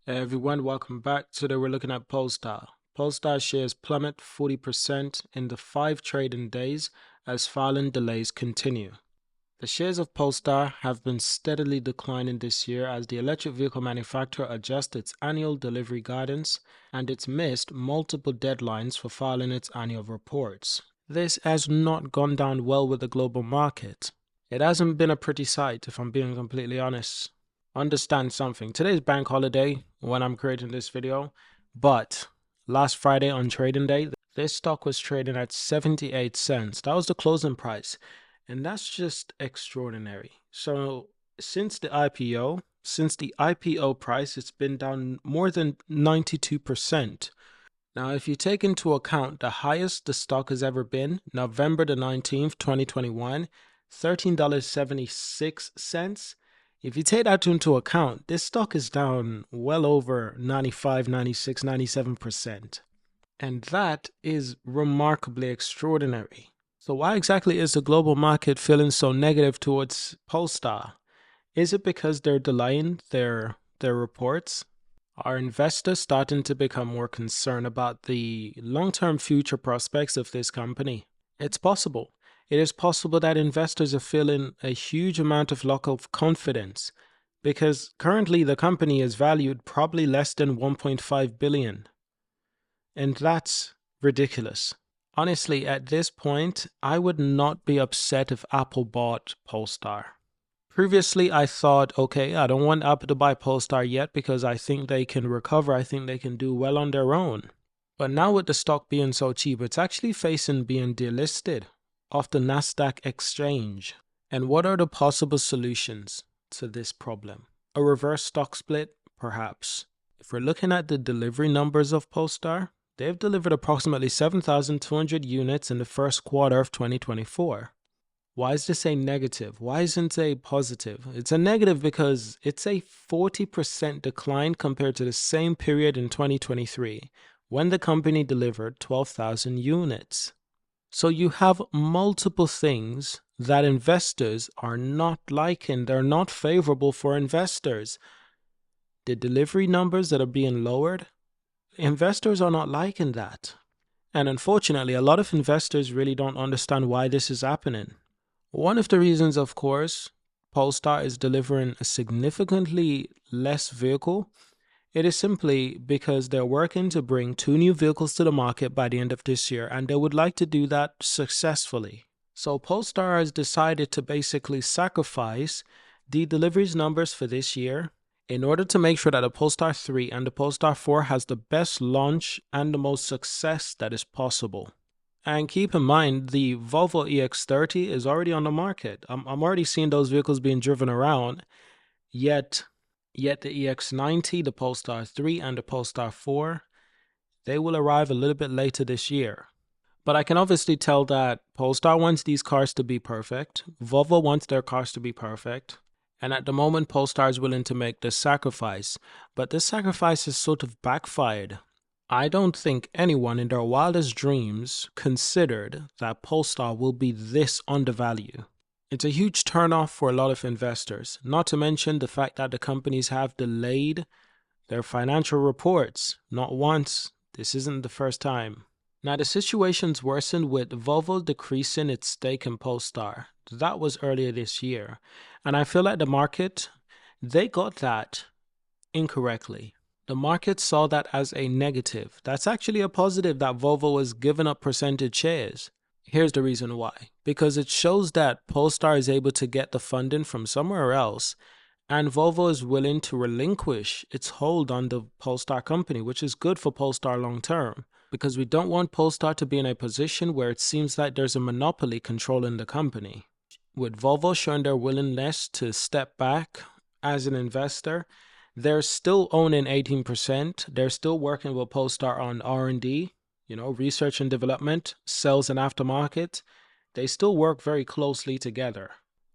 Hey everyone, welcome back. Today we're looking at Polestar. Polestar shares plummet 40% in the 5 trading days as filing delays continue. The shares of Polestar have been steadily declining this year as the electric vehicle manufacturer adjusts its annual delivery guidance and it's missed multiple deadlines for filing its annual reports. This has not gone down well with the global market. It hasn't been a pretty sight, if I'm being completely honest. Understand something. Today's bank holiday when I'm creating this video, but last Friday on trading day, this stock was trading at 78 cents. That was the closing price, and that's just extraordinary. So since the IPO price, it's been down more than 92%. Now, if you take into account the highest the stock has ever been, November the 19th, 2021, $13.76. If you take that into account, this stock is down well over 95, 96, 97%. And that is remarkably extraordinary. So why exactly is the global market feeling so negative towards Polestar? Is it because they're delaying their reports? Are investors starting to become more concerned about the long-term future prospects of this company? It's possible. It is possible that investors are feeling a huge amount of lack of confidence because currently the company is valued probably less than 1.5 billion. And that's ridiculous. Honestly, at this point, I would not be upset if Apple bought Polestar. Previously, I thought, okay, I don't want Apple to buy Polestar yet because I think they can recover. I think they can do well on their own. But now with the stock being so cheap, it's actually facing being delisted off the Nasdaq exchange. And what are the possible solutions to this problem? A reverse stock split? Perhaps. If we're looking at the delivery numbers of Polestar, they've delivered approximately 7,200 units in the first quarter of 2024. Why is this a negative? Why isn't it a positive? It's a negative because it's a 40% decline compared to the same period in 2023 when the company delivered 12,000 units. So you have multiple things that investors are not liking. They're not favorable for investors. The delivery numbers that are being lowered, investors are not liking that. And unfortunately, a lot of investors really don't understand why this is happening. One of the reasons, of course, Polestar is delivering a significantly less vehicle. It is simply because they're working to bring 2 new vehicles to the market by the end of this year, and they would like to do that successfully. So Polestar has decided to basically sacrifice the deliveries numbers for this year in order to make sure that the Polestar 3 and the Polestar 4 has the best launch and the most success that is possible. And keep in mind, the Volvo EX30 is already on the market. I'm already seeing those vehicles being driven around, yet the EX90, the Polestar 3, and the Polestar 4, they will arrive a little bit later this year. But I can obviously tell that Polestar wants these cars to be perfect, Volvo wants their cars to be perfect, and at the moment Polestar is willing to make this sacrifice. But this sacrifice has sort of backfired. I don't think anyone in their wildest dreams considered that Polestar will be this undervalued. It's a huge turnoff for a lot of investors, not to mention the fact that the companies have delayed their financial reports. Not once. This isn't the first time. Now, the situation's worsened with Volvo decreasing its stake in Polestar. That was earlier this year. And I feel like the market, they got that incorrectly. The market saw that as a negative. That's actually a positive that Volvo was giving up percentage shares. Here's the reason why. Because it shows that Polestar is able to get the funding from somewhere else, and Volvo is willing to relinquish its hold on the Polestar company, which is good for Polestar long term. Because we don't want Polestar to be in a position where it seems like there's a monopoly controlling the company. With Volvo showing their willingness to step back as an investor, they're still owning 18%. They're still working with Polestar on R&D, research and development, sales and aftermarket. They still work very closely together.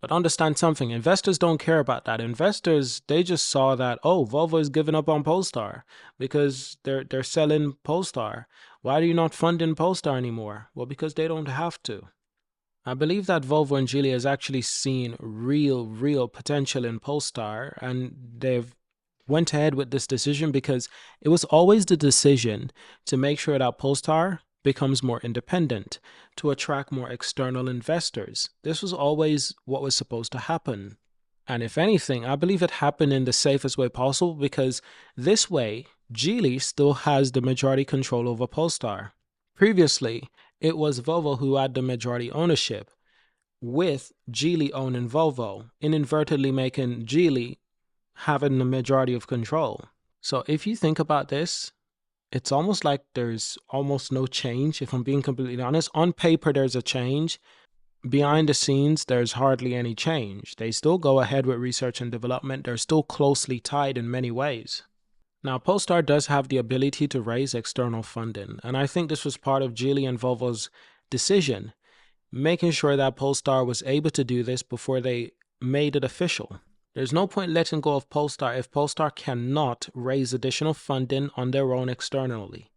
But understand something, investors don't care about that. Investors, they just saw that, oh, Volvo is giving up on Polestar because they're selling Polestar. Why are you not funding Polestar anymore? Well, because they don't have to. I believe that Volvo and Geely has actually seen real potential in Polestar, and they've went ahead with this decision because it was always the decision to make sure that Polestar becomes more independent, to attract more external investors. This was always what was supposed to happen. And if anything, I believe it happened in the safest way possible because this way, Geely still has the majority control over Polestar. Previously, it was Volvo who had the majority ownership, with Geely owning Volvo, inadvertently making Geely having the majority of control. So if you think about this, it's almost like there's almost no change. If I'm being completely honest, on paper, there's a change. Behind the scenes, there's hardly any change. They still go ahead with research and development. They're still closely tied in many ways. Now, Polestar does have the ability to raise external funding, and I think this was part of Geely and Volvo's decision, making sure that Polestar was able to do this before they made it official. There's no point letting go of Polestar if Polestar cannot raise additional funding on their own externally.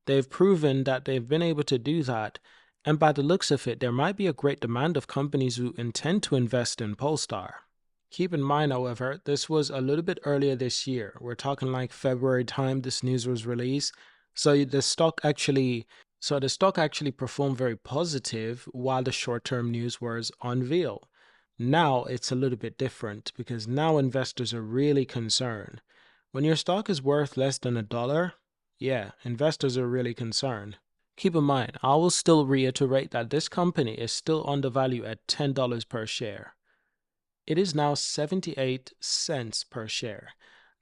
They've proven that they've been able to do that, and by the looks of it, there might be a great demand of companies who intend to invest in Polestar. Keep in mind, however, this was a little bit earlier this year. We're talking like February time this news was released. So the stock actually performed very positive while the short-term news was unveiled. Now it's a little bit different because now investors are really concerned. When your stock is worth less than $1, yeah, investors are really concerned. Keep in mind, I will still reiterate that this company is still undervalued at $10 per share. It is now 78 cents per share.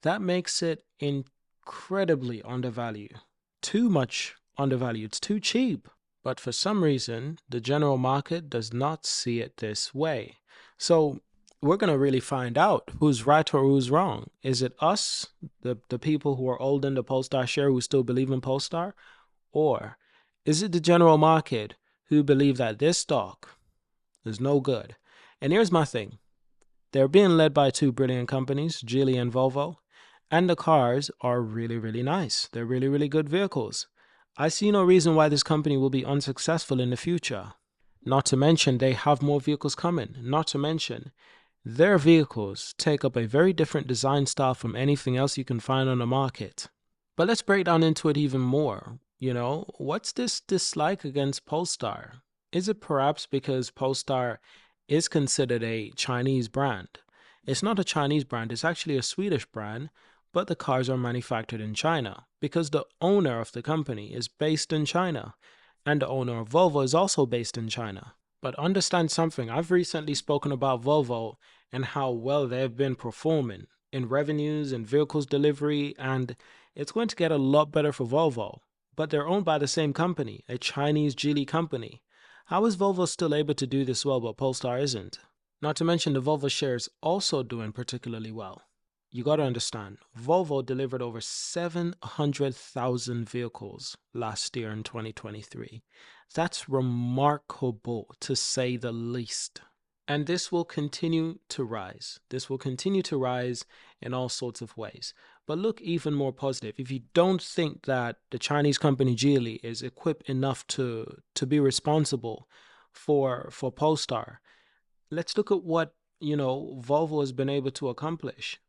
That makes it incredibly undervalued. Too much undervalued. It's too cheap. But for some reason, the general market does not see it this way. So we're going to really find out who's right or who's wrong. Is it us, the people who are holding the Polestar share who still believe in Polestar? Or is it the general market who believe that this stock is no good? And here's my thing. They're being led by two brilliant companies, Geely and Volvo, and the cars are really, really nice. They're really, really good vehicles. I see no reason why this company will be unsuccessful in the future. Not to mention, they have more vehicles coming. Not to mention, their vehicles take up a very different design style from anything else you can find on the market. But let's break down into it even more. What's this dislike against Polestar? Is it perhaps because Polestar is considered a Chinese brand? It's not a Chinese brand, it's actually a Swedish brand, but the cars are manufactured in China because the owner of the company is based in China, and the owner of Volvo is also based in China. But understand something, I've recently spoken about Volvo and how well they've been performing in revenues and vehicles delivery, and it's going to get a lot better for Volvo. But they're owned by the same company, a Chinese Geely company. How is Volvo still able to do this well, but Polestar isn't? Not to mention the Volvo shares also doing particularly well. You got to understand, Volvo delivered over 700,000 vehicles last year in 2023. That's remarkable, to say the least. And this will continue to rise. This will continue to rise in all sorts of ways. But look even more positive. If you don't think that the Chinese company Geely is equipped enough to be responsible for Polestar, let's look at what, Volvo has been able to accomplish.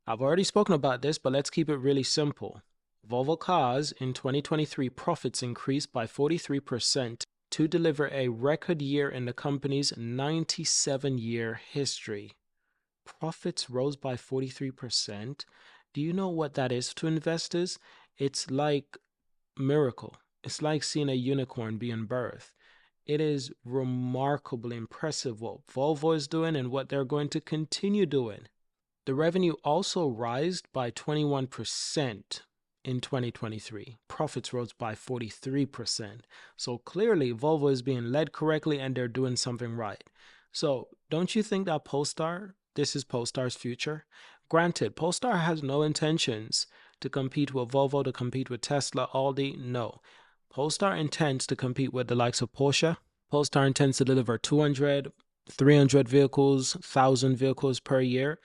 I've already spoken about this, but let's keep it really simple. Volvo Cars in 2023 profits increased by 43% to deliver a record year in the company's 97-year history. Profits rose by 43%. Do you know what that is to investors? It's like miracle. It's like seeing a unicorn being birthed. It is remarkably impressive what Volvo is doing and what they're going to continue doing. The revenue also rose by 21% in 2023. Profits rose by 43%. So clearly, Volvo is being led correctly and they're doing something right. So don't you think that this is Polestar's future? Granted, Polestar has no intentions to compete with Volvo, to compete with Tesla, Audi. No. Polestar intends to compete with the likes of Porsche. Polestar intends to deliver 200, 300 vehicles, 1,000 vehicles per year.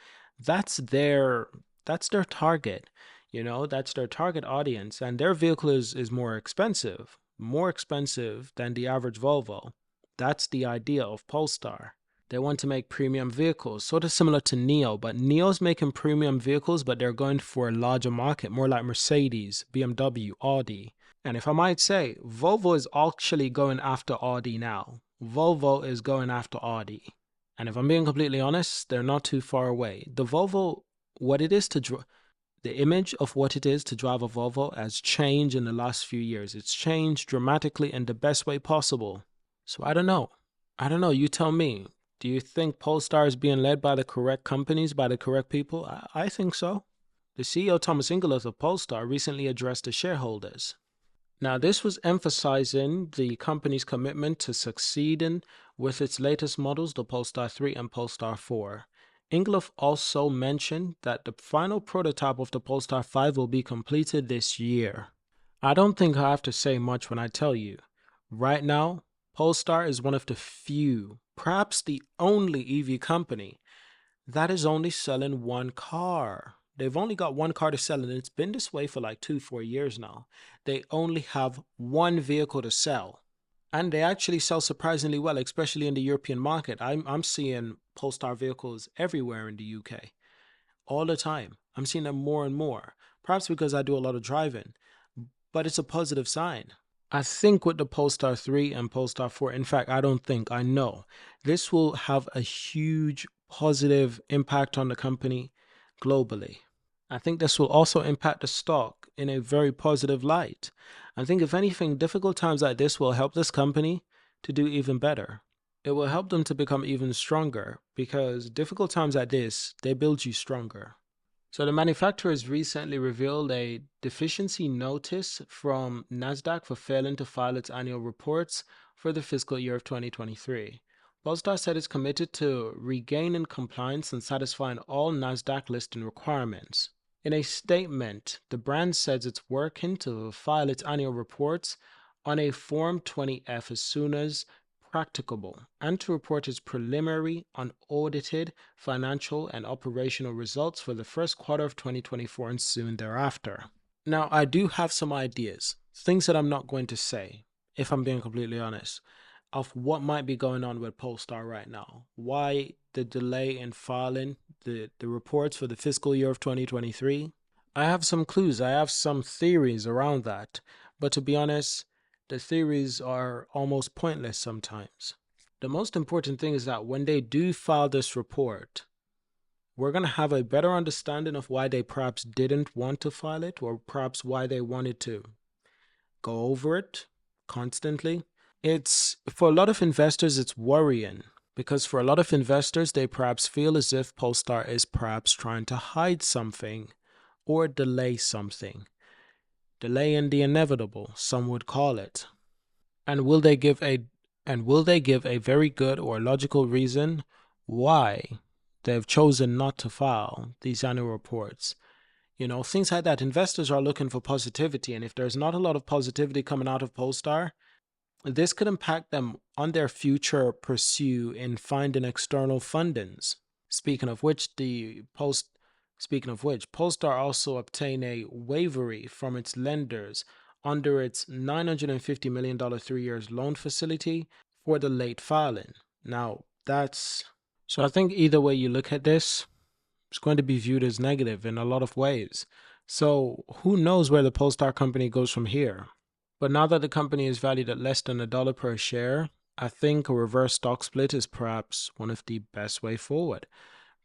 That's their target. That's their target audience, and their vehicle is more expensive than the average Volvo. That's the idea of Polestar. They want to make premium vehicles, sort of similar to NIO, but NIO's making premium vehicles, but they're going for a larger market, more like Mercedes, BMW, Audi. And if I might say, Volvo is actually going after Audi now. Volvo is going after Audi. And if I'm being completely honest, they're not too far away. The Volvo, what it is to the image of what it is to drive a Volvo has changed in the last few years. It's changed dramatically in the best way possible. So I don't know. You tell me. Do you think Polestar is being led by the correct companies, by the correct people? I think so. The CEO, Thomas Ingeloth of Polestar, recently addressed the shareholders. Now, this was emphasizing the company's commitment to succeeding with its latest models, the Polestar 3 and Polestar 4. Ingeloth also mentioned that the final prototype of the Polestar 5 will be completed this year. I don't think I have to say much when I tell you. Right now, Polestar is one of the few, perhaps the only EV company that is only selling one car. They've only got one car to sell, and it's been this way for like 2-4 years now. They only have one vehicle to sell. And they actually sell surprisingly well, especially in the European market. I'm seeing Polestar vehicles everywhere in the UK. All the time. I'm seeing them more and more. Perhaps because I do a lot of driving. But it's a positive sign. I think with the Polestar 3 and Polestar 4, in fact, I don't think, I know, this will have a huge positive impact on the company globally. I think this will also impact the stock in a very positive light. I think, if anything, difficult times like this will help this company to do even better. It will help them to become even stronger, because difficult times like this, they build you stronger. So the manufacturers recently revealed a deficiency notice from NASDAQ for failing to file its annual reports for the fiscal year of 2023. Polestar said it's committed to regaining compliance and satisfying all NASDAQ listing requirements. In a statement, the brand says it's working to file its annual reports on a Form 20-F as soon as practicable, and to report its preliminary unaudited financial and operational results for the first quarter of 2024 and soon thereafter. Now, I do have some ideas, things that I'm not going to say, if I'm being completely honest, of what might be going on with Polestar right now. Why the delay in filing the reports for the fiscal year of 2023? I have some clues, I have some theories around that, but to be honest, the theories are almost pointless sometimes. The most important thing is that when they do file this report, we're going to have a better understanding of why they perhaps didn't want to file it, or perhaps why they wanted to go over it constantly. It's, for a lot of investors, it's worrying, because for a lot of investors, they perhaps feel as if Polestar is perhaps trying to hide something or delay something. Delaying the inevitable, some would call it. And will they give a very good or logical reason why they've chosen not to file these annual reports? You know, things like that. Investors are looking for positivity, and if there's not a lot of positivity coming out of Polestar, this could impact them on their future pursuit in finding external fundings. Speaking of which, Polestar also obtained a waiver from its lenders under its $950 million 3-year loan facility for the late filing. Now, so I think either way you look at this, it's going to be viewed as negative in a lot of ways. So who knows where the Polestar company goes from here? But now that the company is valued at less than $1 per share, I think a reverse stock split is perhaps one of the best way forward,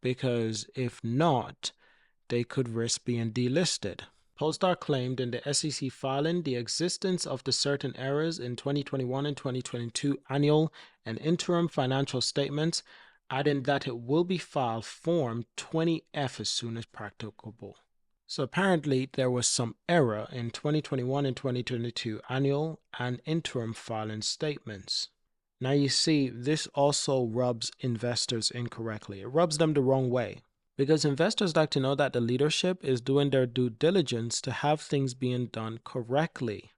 because if not, they could risk being delisted. Polestar claimed in the SEC filing the existence of the certain errors in 2021 and 2022 annual and interim financial statements, adding that it will be filed Form 20-F as soon as practicable. So apparently there was some error in 2021 and 2022 annual and interim filing statements. Now you see, this also rubs investors incorrectly. It rubs them the wrong way, because investors like to know that the leadership is doing their due diligence to have things being done correctly.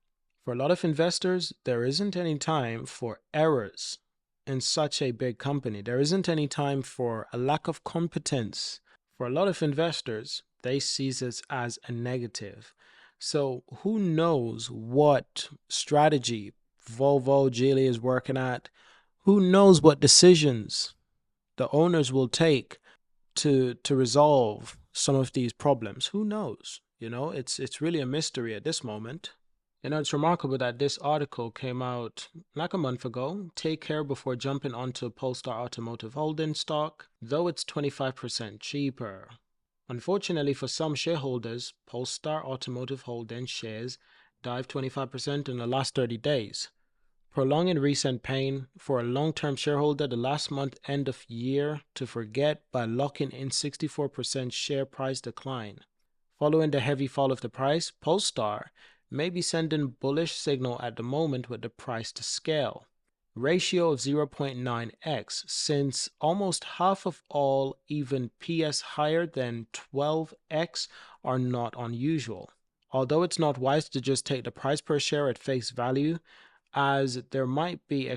For a lot of investors, there isn't any time for errors in such a big company. There isn't any time for a lack of competence. For a lot of investors, they see this as a negative. So who knows what strategy Volvo, Geely is working at? Who knows what decisions the owners will take to resolve some of these problems. Who knows? It's really a mystery at this moment. It's remarkable that this article came out like a month ago. Take care before jumping onto Polestar Automotive Holding stock, though it's 25% cheaper. Unfortunately for some shareholders, Polestar Automotive Holding shares dived 25% in the last 30 days. Prolonging recent pain for a long-term shareholder, the last month end of year to forget by locking in 64% share price decline. Following the heavy fall of the price, Polestar may be sending bullish signal at the moment with the price to scale. Ratio of 0.9x, since almost half of all even PS higher than 12x are not unusual. Although it's not wise to just take the price per share at face value, as there might be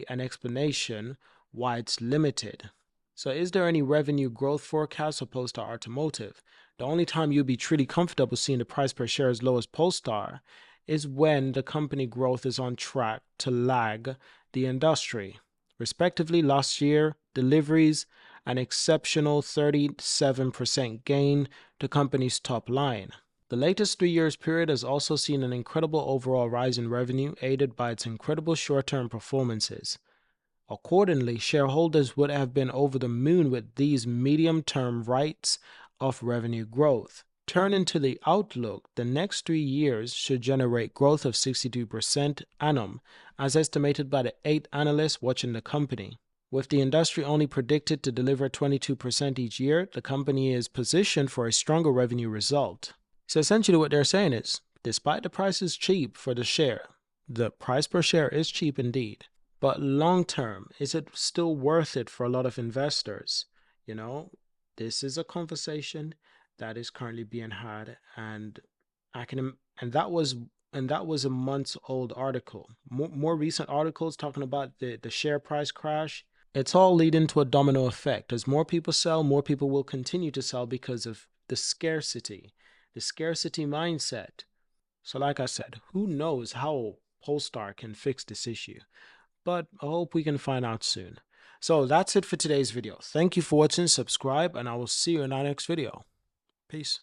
an explanation why it's limited. So is there any revenue growth forecast for Polestar Automotive? The only time you'll be truly comfortable seeing the price per share as low as Polestar is when the company growth is on track to lag the industry. Respectively, last year, deliveries an exceptional 37% gain to company's top line. The latest 3 years period has also seen an incredible overall rise in revenue, aided by its incredible short-term performances. Accordingly, shareholders would have been over the moon with these medium-term rates of revenue growth. Turning to the outlook, the next 3 years should generate growth of 62% annum, as estimated by the 8 analysts watching the company. With the industry only predicted to deliver 22% each year, the company is positioned for a stronger revenue result. So essentially what they're saying is, despite the price is cheap for the share, the price per share is cheap indeed, but long term, is it still worth it for a lot of investors? This is a conversation that is currently being had, and that was a month's old article. More recent articles talking about the share price crash. It's all leading to a domino effect. As more people sell, more people will continue to sell because of the scarcity mindset. So like I said, who knows how Polestar can fix this issue? But I hope we can find out soon. So that's it for today's video. Thank you for watching, subscribe, and I will see you in our next video. Peace.